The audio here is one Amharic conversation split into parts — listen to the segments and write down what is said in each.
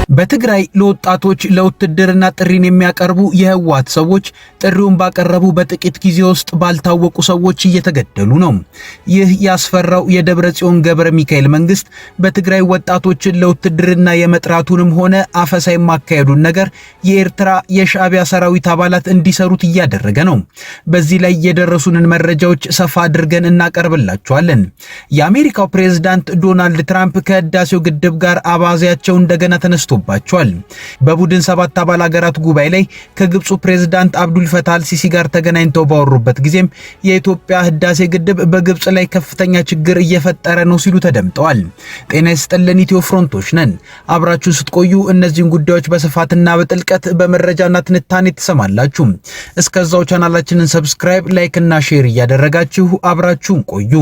በትግራይ ለወጣቶች ለውትድርና ጥሪን የሚያቀርቡ የህወሓት ሰዎች ጥሪውን ባቀረቡ በጥቂት ጊዜ ውስጥ ባልታወቁ ሰዎች እየተገደሉ ነው። ይህ ያስፈራው የደብረጽዮን ገብረ ሚካኤል መንግስት በትግራይ ወጣቶችን ለውትድርና የመጥራቱንም ሆነ አፈሳ የማካሄዱን ነገር የኤርትራ የሻዕቢያ ሰራዊት አባላት እንዲሰሩት እያደረገ ነው። በዚህ ላይ የደረሱንን መረጃዎች ሰፋ አድርገን እናቀርብላችኋለን። የአሜሪካው ፕሬዝዳንት ዶናልድ ትራምፕ ከህዳሴው ግድብ ጋር አባዜያቸው እንደገና ተነስቶባቸዋል። በቡድን 7 አባል ሀገራት ጉባኤ ላይ ከግብፁ ፕሬዝዳንት አብዱል ፈታህ አልሲሲ ጋር ተገናኝተው ባወሩበት ጊዜም የኢትዮጵያ ህዳሴ ግድብ በግብፅ ላይ ከፍተኛ ችግር እየፈጠረ ነው ሲሉ ተደምጠዋል። ጤና ይስጥልን ኢትዮ ፍሮንቶች ነን። አብራችሁ ስትቆዩ እነዚህን ጉዳዮች በስፋትና በጥልቀት በመረጃና ትንታኔ ትሰማላችሁ። እስከዛው ቻናላችንን ሰብስክራይብ፣ ላይክ እና ሼር እያደረጋችሁ አብራችሁን ቆዩ።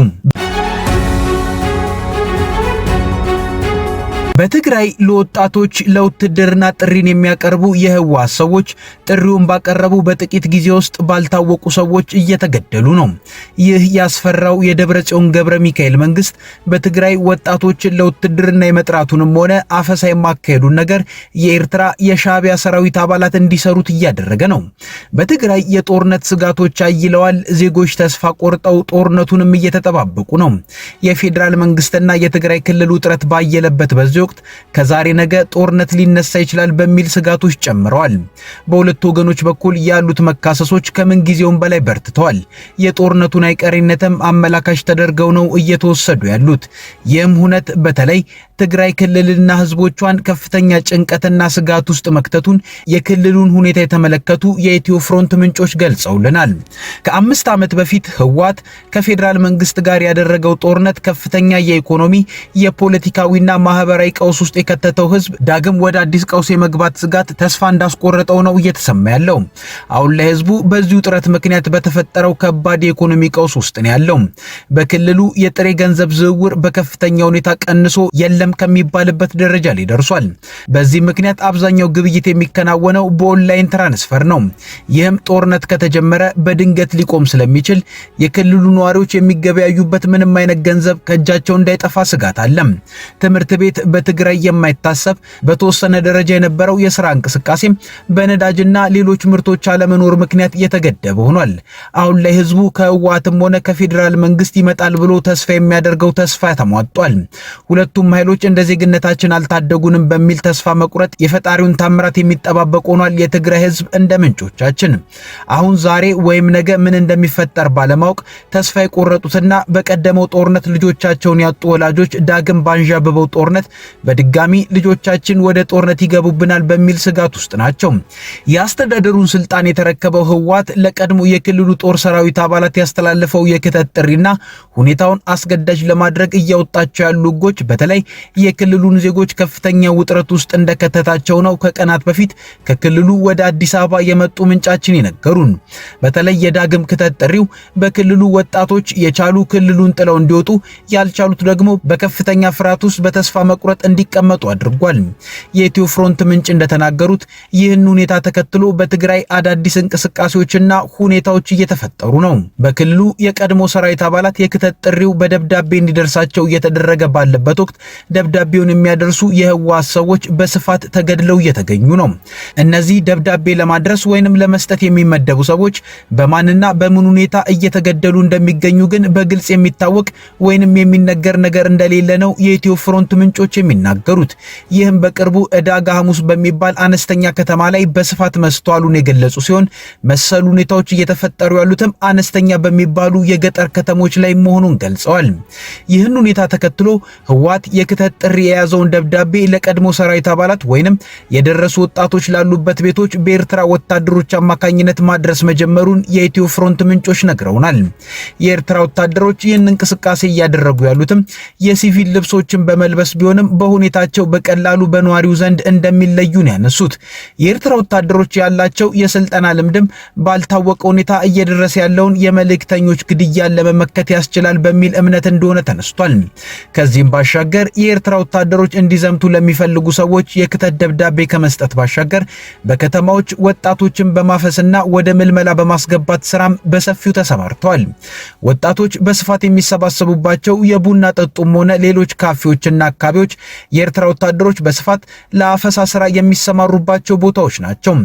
በትግራይ ለወጣቶች ለውትድርና ጥሪን የሚያቀርቡ የህወሓት ሰዎች ጥሪውን ባቀረቡ በጥቂት ጊዜ ውስጥ ባልታወቁ ሰዎች እየተገደሉ ነው። ይህ ያስፈራው የደብረጽዮን ገብረ ሚካኤል መንግስት በትግራይ ወጣቶችን ለውትድርና የመጥራቱንም ሆነ አፈሳ የማካሄዱን ነገር የኤርትራ የሻዕቢያ ሰራዊት አባላት እንዲሰሩት እያደረገ ነው። በትግራይ የጦርነት ስጋቶች አይለዋል። ዜጎች ተስፋ ቆርጠው ጦርነቱንም እየተጠባበቁ ነው። የፌዴራል መንግስትና የትግራይ ክልል ውጥረት ባየለበት በዚህ ወቅት ከዛሬ ነገ ጦርነት ሊነሳ ይችላል በሚል ስጋቶች ጨምረዋል። በሁለቱ ወገኖች በኩል ያሉት መካሰሶች ከምን ጊዜውም በላይ በርትተዋል። የጦርነቱን አይቀሬነትም አመላካች ተደርገው ነው እየተወሰዱ ያሉት። ይህም ሁነት በተለይ ትግራይ ክልልና ህዝቦቿን ከፍተኛ ጭንቀትና ስጋት ውስጥ መክተቱን የክልሉን ሁኔታ የተመለከቱ የኢትዮ ፍሮንት ምንጮች ገልጸውልናል። ከ5 ዓመት በፊት ህወሓት ከፌዴራል መንግስት ጋር ያደረገው ጦርነት ከፍተኛ የኢኮኖሚ የፖለቲካዊና ማህበራዊ ቀውስ ውስጥ የከተተው ህዝብ ዳግም ወደ አዲስ ቀውስ የመግባት ስጋት ተስፋ እንዳስቆረጠው ነው እየተሰማ ያለው። አሁን ላይ ህዝቡ በዚሁ ጥረት ምክንያት በተፈጠረው ከባድ የኢኮኖሚ ቀውስ ውስጥ ነው ያለው። በክልሉ የጥሬ ገንዘብ ዝውውር በከፍተኛ ሁኔታ ቀንሶ የለም ከሚባልበት ደረጃ ላይ ደርሷል። በዚህ ምክንያት አብዛኛው ግብይት የሚከናወነው በኦንላይን ትራንስፈር ነው። ይህም ጦርነት ከተጀመረ በድንገት ሊቆም ስለሚችል የክልሉ ነዋሪዎች የሚገበያዩበት ምንም አይነት ገንዘብ ከእጃቸው እንዳይጠፋ ስጋት አለ። ትምህርት ቤት በትግራይ የማይታሰብ በተወሰነ ደረጃ የነበረው የሥራ እንቅስቃሴ በነዳጅና ሌሎች ምርቶች አለመኖር ምክንያት እየተገደበ ሆኗል። አሁን ላይ ህዝቡ ከህወሓትም ሆነ ከፌዴራል መንግስት ይመጣል ብሎ ተስፋ የሚያደርገው ተስፋ ተሟጧል። ሁለቱም ኃይሎች እንደ ዜግነታችን አልታደጉንም በሚል ተስፋ መቁረጥ የፈጣሪውን ታምራት የሚጠባበቅ ሆኗል የትግራይ ህዝብ እንደ ምንጮቻችን። አሁን ዛሬ ወይም ነገ ምን እንደሚፈጠር ባለማወቅ ተስፋ የቆረጡትና በቀደመው ጦርነት ልጆቻቸውን ያጡ ወላጆች ዳግም ባንዣበበው ጦርነት በድጋሚ ልጆቻችን ወደ ጦርነት ይገቡብናል በሚል ስጋት ውስጥ ናቸው። የአስተዳደሩን ስልጣን የተረከበው ህወሓት ለቀድሞ የክልሉ ጦር ሰራዊት አባላት ያስተላለፈው የክተት ጥሪና ሁኔታውን አስገዳጅ ለማድረግ እያወጣቸው ያሉ ህጎች በተለይ የክልሉን ዜጎች ከፍተኛ ውጥረት ውስጥ እንደከተታቸው ነው ከቀናት በፊት ከክልሉ ወደ አዲስ አበባ የመጡ ምንጫችን የነገሩን። በተለይ የዳግም ክተት ጥሪው በክልሉ ወጣቶች የቻሉ ክልሉን ጥለው እንዲወጡ፣ ያልቻሉት ደግሞ በከፍተኛ ፍርሃት ውስጥ በተስፋ መቁረጥ እንዲቀመጡ አድርጓል። የኢትዮ ፍሮንት ምንጭ እንደተናገሩት ይህን ሁኔታ ተከትሎ በትግራይ አዳዲስ እንቅስቃሴዎችና ሁኔታዎች እየተፈጠሩ ነው። በክልሉ የቀድሞ ሰራዊት አባላት የክተት ጥሪው በደብዳቤ እንዲደርሳቸው እየተደረገ ባለበት ወቅት ደብዳቤውን የሚያደርሱ የህወሓት ሰዎች በስፋት ተገድለው እየተገኙ ነው። እነዚህ ደብዳቤ ለማድረስ ወይንም ለመስጠት የሚመደቡ ሰዎች በማንና በምን ሁኔታ እየተገደሉ እንደሚገኙ ግን በግልጽ የሚታወቅ ወይንም የሚነገር ነገር እንደሌለ ነው የኢትዮ ፍሮንት ምንጮች የሚናገሩት። ይህም በቅርቡ ዕዳጋ ሐሙስ በሚባል አነስተኛ ከተማ ላይ በስፋት መስተዋሉን የገለጹ ሲሆን መሰሉ ሁኔታዎች እየተፈጠሩ ያሉትም አነስተኛ በሚባሉ የገጠር ከተሞች ላይ መሆኑን ገልጸዋል። ይህን ሁኔታ ተከትሎ ህወሓት የክተት ጥሪ የያዘውን ደብዳቤ ለቀድሞ ሰራዊት አባላት ወይንም የደረሱ ወጣቶች ላሉበት ቤቶች በኤርትራ ወታደሮች አማካኝነት ማድረስ መጀመሩን የኢትዮ ፍሮንት ምንጮች ነግረውናል። የኤርትራ ወታደሮች ይህን እንቅስቃሴ እያደረጉ ያሉትም የሲቪል ልብሶችን በመልበስ ቢሆንም በሁኔታቸው በቀላሉ በነዋሪው ዘንድ እንደሚለዩ ነው ያነሱት። የኤርትራ ወታደሮች ያላቸው የስልጠና ልምድም ባልታወቀ ሁኔታ እየደረሰ ያለውን የመልእክተኞች ግድያን ለመመከት ያስችላል በሚል እምነት እንደሆነ ተነስቷል። ከዚህም ባሻገር የኤርትራ ወታደሮች እንዲዘምቱ ለሚፈልጉ ሰዎች የክተት ደብዳቤ ከመስጠት ባሻገር በከተማዎች ወጣቶችን በማፈስና ወደ ምልመላ በማስገባት ስራም በሰፊው ተሰማርተዋል። ወጣቶች በስፋት የሚሰባሰቡባቸው የቡና ጠጡም ሆነ ሌሎች ካፌዎችና አካባቢዎች የኤርትራ ወታደሮች በስፋት ለአፈሳ ስራ የሚሰማሩባቸው ቦታዎች ናቸው።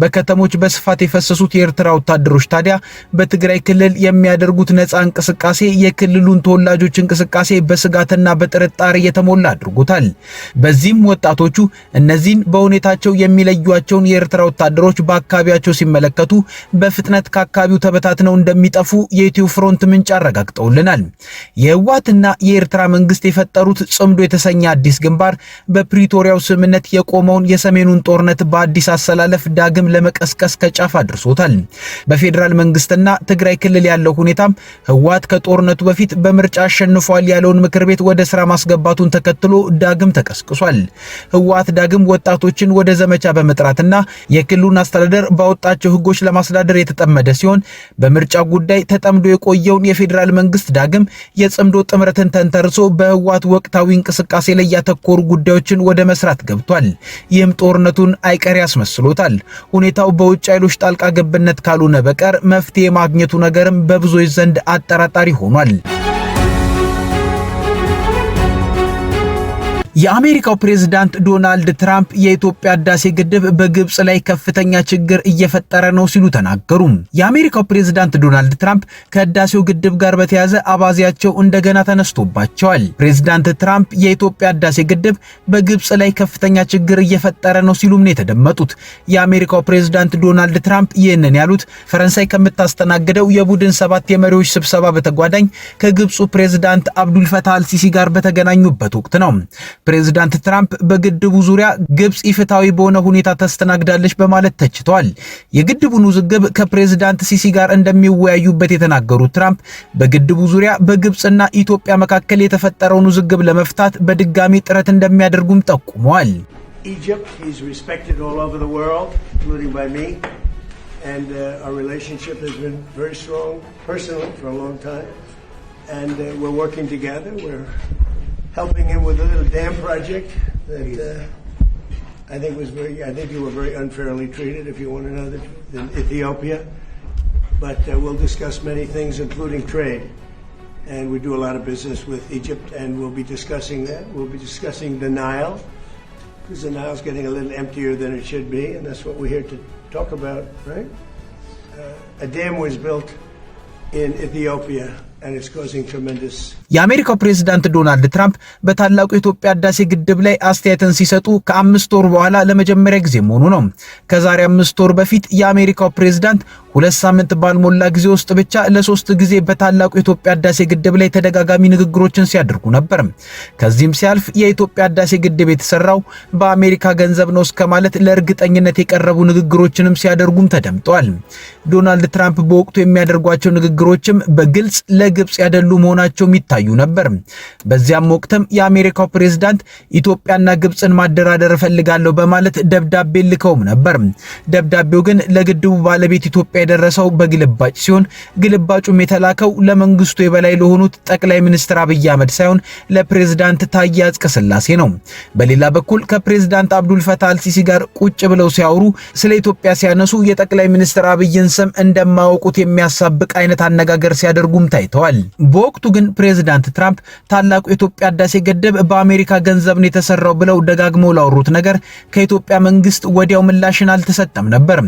በከተሞች በስፋት የፈሰሱት የኤርትራ ወታደሮች ታዲያ በትግራይ ክልል የሚያደርጉት ነፃ እንቅስቃሴ የክልሉን ተወላጆች እንቅስቃሴ በስጋትና በጥርጣሬ የተሞላ አድርጎታል። በዚህም ወጣቶቹ እነዚህን በሁኔታቸው የሚለዩቸውን የኤርትራ ወታደሮች በአካባቢያቸው ሲመለከቱ በፍጥነት ከአካባቢው ተበታትነው እንደሚጠፉ የኢትዮ ፍሮንት ምንጭ አረጋግጠውልናል። የህወሓትና የኤርትራ መንግስት የፈጠሩት ጽምዶ የተሰኘ አዲስ ግንባር በፕሪቶሪያው ስምምነት የቆመውን የሰሜኑን ጦርነት በአዲስ አሰላለፍ ዳግም ለመቀስቀስ ከጫፍ አድርሶታል። በፌዴራል መንግስትና ትግራይ ክልል ያለው ሁኔታም ህወሓት ከጦርነቱ በፊት በምርጫ አሸንፏል ያለውን ምክር ቤት ወደ ስራ ማስገባቱን ተከትሎ ዳግም ተቀስቅሷል። ህወሓት ዳግም ወጣቶችን ወደ ዘመቻ በመጥራትና የክልሉን አስተዳደር ባወጣቸው ህጎች ለማስተዳደር የተጠመደ ሲሆን በምርጫ ጉዳይ ተጠምዶ የቆየውን የፌዴራል መንግስት ዳግም የጽምዶ ጥምረትን ተንተርሶ በህወሓት ወቅታዊ እንቅስቃሴ ላይ ያተኮሩ ጉዳዮችን ወደ መስራት ገብቷል። ይህም ጦርነቱን አይቀሬ ያስመስሎታል። ሁኔታው በውጭ ኃይሎች ጣልቃ ገብነት ካልሆነ በቀር መፍትሄ ማግኘቱ ነገርም በብዙዎች ዘንድ አጠራጣሪ ሆኗል። የአሜሪካው ፕሬዝዳንት ዶናልድ ትራምፕ የኢትዮጵያ ህዳሴ ግድብ በግብጽ ላይ ከፍተኛ ችግር እየፈጠረ ነው ሲሉ ተናገሩ። የአሜሪካው ፕሬዝዳንት ዶናልድ ትራምፕ ከህዳሴው ግድብ ጋር በተያያዘ አባዜያቸው እንደገና ተነስቶባቸዋል። ፕሬዝዳንት ትራምፕ የኢትዮጵያ ህዳሴ ግድብ በግብጽ ላይ ከፍተኛ ችግር እየፈጠረ ነው ሲሉም ነው የተደመጡት። የአሜሪካው ፕሬዝዳንት ዶናልድ ትራምፕ ይህንን ያሉት ፈረንሳይ ከምታስተናግደው የቡድን 7 የመሪዎች ስብሰባ በተጓዳኝ ከግብጹ ፕሬዝዳንት አብዱል ፈታህ አልሲሲ ጋር በተገናኙበት ወቅት ነው። ፕሬዝዳንት ትራምፕ በግድቡ ዙሪያ ግብጽ ኢፍትሃዊ በሆነ ሁኔታ ተስተናግዳለች በማለት ተችተዋል። የግድቡን ውዝግብ ከፕሬዝዳንት ሲሲ ጋር እንደሚወያዩበት የተናገሩት ትራምፕ በግድቡ ዙሪያ በግብጽና ኢትዮጵያ መካከል የተፈጠረውን ውዝግብ ለመፍታት በድጋሚ ጥረት እንደሚያደርጉም ጠቁመዋል። Egypt is respected all over the world, including by me, and our relationship has been very strong personally for a long time, and we're working together. We're helping him with a little dam project that I think you were very unfairly treated, if you want to know, in Ethiopia. But we'll discuss many things, including trade. And we do a lot of business with Egypt, and we'll be discussing that. We'll be discussing the Nile, because the Nile's getting a little emptier than it should be, and that's what we're here to talk about, right? A dam was built in Ethiopia. የአሜሪካው ፕሬዝዳንት ዶናልድ ትራምፕ በታላቁ የኢትዮጵያ ህዳሴ ግድብ ላይ አስተያየትን ሲሰጡ ከ5 ወር በኋላ ለመጀመሪያ ጊዜ መሆኑ ነው። ከዛሬ 5 ወር በፊት የአሜሪካው ፕሬዝዳንት 2 ሳምንት ባልሞላ ጊዜ ውስጥ ብቻ ለ3 ጊዜ በታላቁ የኢትዮጵያ ህዳሴ ግድብ ላይ ተደጋጋሚ ንግግሮችን ሲያደርጉ ነበር። ከዚህም ሲያልፍ የኢትዮጵያ ህዳሴ ግድብ የተሰራው በአሜሪካ ገንዘብ ነው እስከማለት ለእርግጠኝነት የቀረቡ ንግግሮችንም ሲያደርጉም ተደምጠዋል። ዶናልድ ትራምፕ በወቅቱ የሚያደርጓቸው ንግግሮችም በግልጽ ለግብጽ ያደሉ መሆናቸው የሚታዩ ነበር። በዚያም ወቅትም የአሜሪካው ፕሬዝዳንት ኢትዮጵያና ግብጽን ማደራደር ፈልጋለሁ በማለት ደብዳቤ ልከውም ነበር። ደብዳቤው ግን ለግድቡ ባለቤት ኢትዮጵያ የደረሰው በግልባጭ ሲሆን ግልባጩም የተላከው ለመንግስቱ የበላይ ለሆኑት ጠቅላይ ሚኒስትር አብይ አህመድ ሳይሆን ለፕሬዝዳንት ታዬ አጽቀሥላሴ ነው። በሌላ በኩል ከፕሬዝዳንት አብዱል ፈታህ አልሲሲ ጋር ቁጭ ብለው ሲያወሩ ስለ ኢትዮጵያ ሲያነሱ የጠቅላይ ሚኒስትር አብይን ስም እንደማያውቁት የሚያሳብቅ አይነት አነጋገር ሲያደርጉም ታይተዋል። በወቅቱ ግን ፕሬዝዳንት ትራምፕ ታላቁ የኢትዮጵያ ህዳሴ ግድብ በአሜሪካ ገንዘብ ነው የተሰራው ብለው ደጋግመው ላወሩት ነገር ከኢትዮጵያ መንግስት ወዲያው ምላሽን አልተሰጠም ነበር።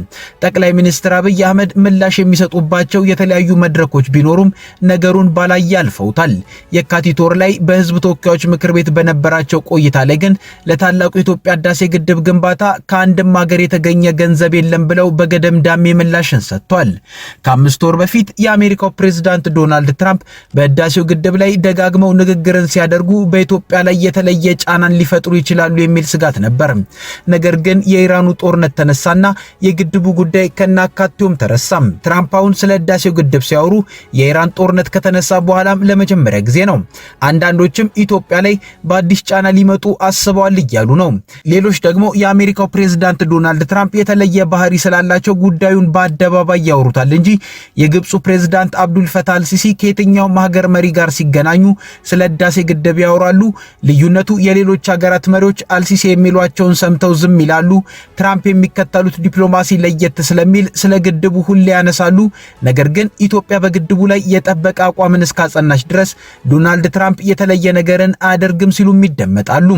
ጠቅላይ ሚኒስትር አብይ አህመድ ምላሽ የሚሰጡባቸው የተለያዩ መድረኮች ቢኖሩም ነገሩን ባላየ አልፈውታል። የካቲት ወር ላይ በህዝብ ተወካዮች ምክር ቤት በነበራቸው ቆይታ ላይ ግን ለታላቁ የኢትዮጵያ ህዳሴ ግድብ ግንባታ ከአንድም ሀገር የተገኘ ገንዘብ የለም ብለው በገደምዳሜ ምላሽን ሰጥቷል። ከ5 ወር በፊት የአሜሪካው ፕሬዝዳንት ዶናልድ ትራምፕ በህዳሴው ግድብ ላይ ደጋግመው ንግግርን ሲያደርጉ በኢትዮጵያ ላይ የተለየ ጫናን ሊፈጥሩ ይችላሉ የሚል ስጋት ነበር። ነገር ግን የኢራኑ ጦርነት ተነሳና የግድቡ ጉዳይ ከናካቴውም አልተረሳም። ትራምፕ አሁን ስለ ህዳሴው ግድብ ሲያወሩ የኢራን ጦርነት ከተነሳ በኋላም ለመጀመሪያ ጊዜ ነው። አንዳንዶችም ኢትዮጵያ ላይ በአዲስ ጫና ሊመጡ አስበዋል እያሉ ነው። ሌሎች ደግሞ የአሜሪካው ፕሬዝዳንት ዶናልድ ትራምፕ የተለየ ባህሪ ስላላቸው ጉዳዩን በአደባባይ ያወሩታል እንጂ የግብፁ ፕሬዝዳንት አብዱል ፈታህ አልሲሲ ከየትኛውም ሀገር መሪ ጋር ሲገናኙ ስለ ህዳሴ ግድብ ያወራሉ። ልዩነቱ የሌሎች ሀገራት መሪዎች አልሲሲ የሚሏቸውን ሰምተው ዝም ይላሉ። ትራምፕ የሚከተሉት ዲፕሎማሲ ለየት ስለሚል ስለ ግድቡ ሁሌ ያነሳሉ። ነገር ግን ኢትዮጵያ በግድቡ ላይ የጠበቀ አቋምን እስካጸናች ድረስ ዶናልድ ትራምፕ የተለየ ነገርን አያደርግም ሲሉም ይደመጣሉ።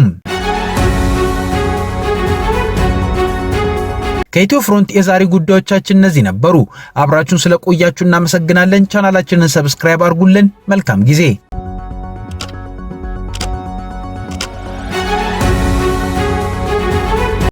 ከኢትዮ ፍሮንት የዛሬ ጉዳዮቻችን እነዚህ ነበሩ። አብራችሁን ስለቆያችሁ እናመሰግናለን። ቻናላችንን ሰብስክራይብ አድርጉልን። መልካም ጊዜ